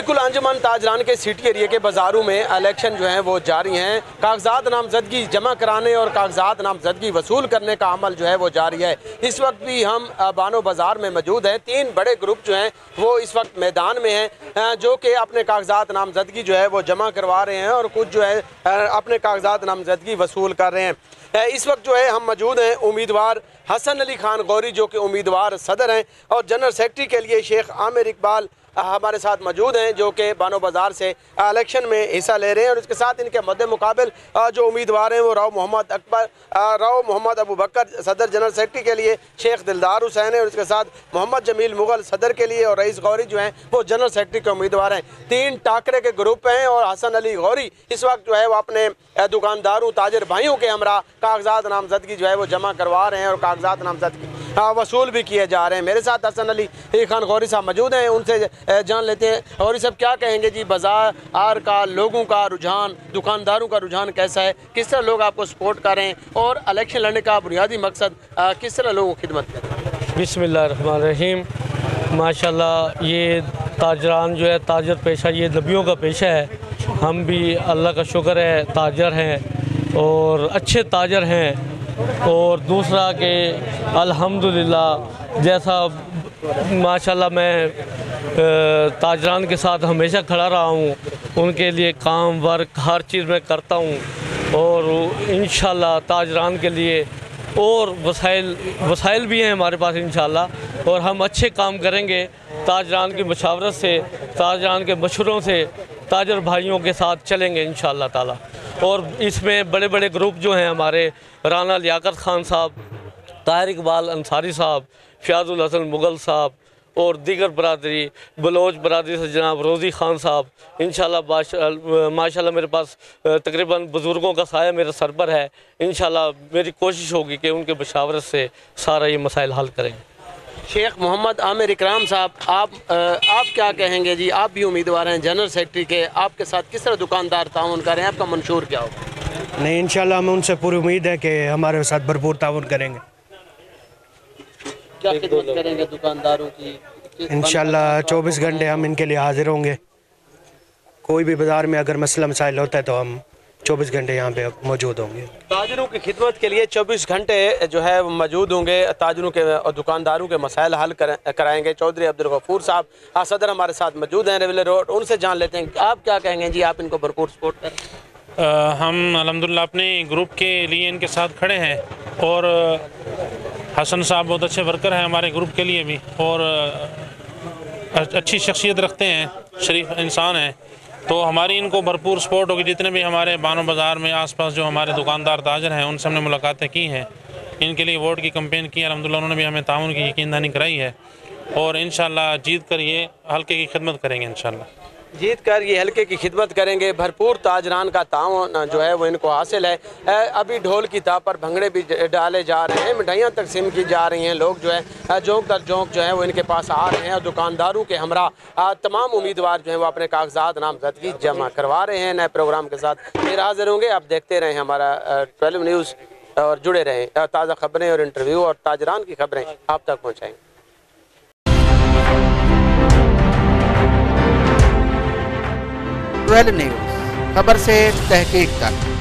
बिल्कुल अंजुमन ताजरान के city area के बाज़ारों में इलेक्शन जो है वो जारी हैं। कागजात नामजदगी जमा कराने और कागजात नामजदगी वसूल करने का अमल जो है वो जारी है। इस वक्त भी हम बानो बाज़ार में मौजूद हैं। 3 बड़े ग्रुप जो हैं वो इस वक्त मैदान में हैं, जो कि अपने कागजात नामजदगी जो है वो जमा करवा रहे हैं और कुछ जो है अपने कागजात नामजदगी वसूल कर रहे हैं। इस वक्त जो है हम मौजूद हैं उम्मीदवार हसन अली खान गौरी, जो कि उम्मीदवार सदर हैं, और जनरल सेक्रेटरी के लिए शेख आमिर इकबाल हमारे साथ मौजूद हैं, जो कि बानो बाज़ार से इलेक्शन में हिस्सा ले रहे हैं। और इसके साथ इनके मद्दे मुकाबिल जो उम्मीदवार हैं वो राव मोहम्मद अबू बकर सदर जनरल सेक्रेटरी के लिए शेख दिलदार हुसैन है, और इसके साथ मोहम्मद जमील मुगल सदर के लिए और रईस गौरी जो हैं वो जनरल सेक्रेटरी के उम्मीदवार हैं। 3 टाकरे के ग्रुप हैं और हसन अली गौरी इस वक्त जो है वो अपने दुकानदारों ताजर भाइयों के हमरा कागजात नामजदगी जो है वो जमा करवा रहे हैं और कागजात नामजदगी वसूल भी किए जा रहे हैं। मेरे साथ हसन अली खान गौरी साहब मौजूद हैं, उनसे जान लेते हैं। गौरी साहब, क्या कहेंगे जी, बाज़ार का लोगों का रुझान, दुकानदारों का रुझान कैसा है, किस तरह लोग आपको सपोर्ट कर रहे हैं और इलेक्शन लड़ने का बुनियादी मकसद किस तरह लोगों की खिदमत करें? बिस्मिल्लाहिर्रहमानिर्रहीम। माशाल्लाह ये ताजरान जो है ताजर पेशा, ये नबियों का पेशा है। हम भी अल्लाह का शुक्र है ताजर हैं और अच्छे ताजर हैं। और दूसरा कि अल्हम्दुलिल्लाह जैसा माशाल्लाह मैं ताजरान के साथ हमेशा खड़ा रहा हूँ, उनके लिए काम वर्क हर चीज़ में करता हूँ और इंशाल्लाह ताजरान के लिए और वसाइल भी हैं हमारे पास इंशाल्लाह, और हम अच्छे काम करेंगे ताजरान की मशावरत से, ताजरान के मशवरों से, ताजर भाइयों के साथ चलेंगे इंशाल्लाह ताला। और इसमें बड़े बड़े ग्रुप जो हैं हमारे, राना लियाकत खान साहब, ताहिर इकबाल अंसारी साहब, फ़याज़ुल हसन मुग़ल साहब और दीगर बरादरी, बलोच बरादरी से जनाब रोज़ी ख़ान साहब, इंशाल्लाह माशाल्लाह मेरे पास तकरीबन बुज़ुर्गों का साया मेरे सर पर है। इंशाल्लाह मेरी कोशिश होगी कि उनके मशावरत से सारा ये मसाइल हल करें। शेख मोहम्मद आमिर इकराम साहब, आप क्या कहेंगे जी? आप भी उम्मीदवार हैं जनरल सेक्रेटरी के, आपके साथ किस तरह दुकानदार ताउन करें, आपका मंशूर क्या होगा? नहीं, इंशाल्लाह हमें उनसे पूरी उम्मीद है कि हमारे साथ भरपूर ताउन करेंगे। क्या खिदमत करेंगे दुकानदारों की? इंशाल्लाह 24 घंटे हम इनके लिए हाजिर होंगे। कोई भी बाज़ार में अगर मसला मसाइल होता है तो हम 24 घंटे यहाँ पे मौजूद होंगे। ताजरों की खिदमत के लिए 24 घंटे जो है वो मौजूद होंगे, ताजरों के और दुकानदारों के मसाइल हल कराएंगे। चौधरी अब्दुल गफूर साहब सदर हमारे साथ मौजूद हैं रेवले रोड, उनसे जान लेते हैं आप क्या कहेंगे जी, आप इनको भरपूर सपोर्ट करें? हम अल्हम्दुलिल्लाह अपने ग्रुप के लिए इनके साथ खड़े हैं और हसन साहब बहुत अच्छे वर्कर हैं हमारे ग्रुप के लिए भी और अच्छी शख्सियत रखते हैं, शरीफ इंसान हैं, तो हमारी इनको भरपूर सपोर्ट होगी। जितने भी हमारे बानो बाज़ार में आसपास जो हमारे दुकानदार ताजर हैं उनसे हमने मुलाकातें की हैं, इनके लिए वोट की कैंपेन की, अल्हम्दुलिल्लाह उन्होंने भी हमें ताउन की यकीनदहानी कराई है और इंशाल्लाह जीत कर ये हल्के की खिदमत करेंगे। इंशाल्लाह जीत कर ये हल्के की खिदमत करेंगे। भरपूर ताजरान का ताउन जो है वो इनको हासिल है। अभी ढोल की ताप पर भंगड़े भी डाले जा रहे हैं, मिठाइयाँ तकसीम की जा रही हैं, लोग जो है जोंक दर जोंक जो है वो इनके पास आ रहे हैं और दुकानदारों के हमरा तमाम उम्मीदवार जो हैं वो अपने कागजात नामजदगी जमा करवा रहे हैं। नए प्रोग्राम के साथ फिर हाजिर होंगे, आप देखते रहें हमारा 12 न्यूज़ और जुड़े रहें। ताज़ा खबरें और इंटरव्यू और ताजरान की खबरें आप तक पहुँचाएँगे। 12 न्यूज़, खबर से तहकीक तक।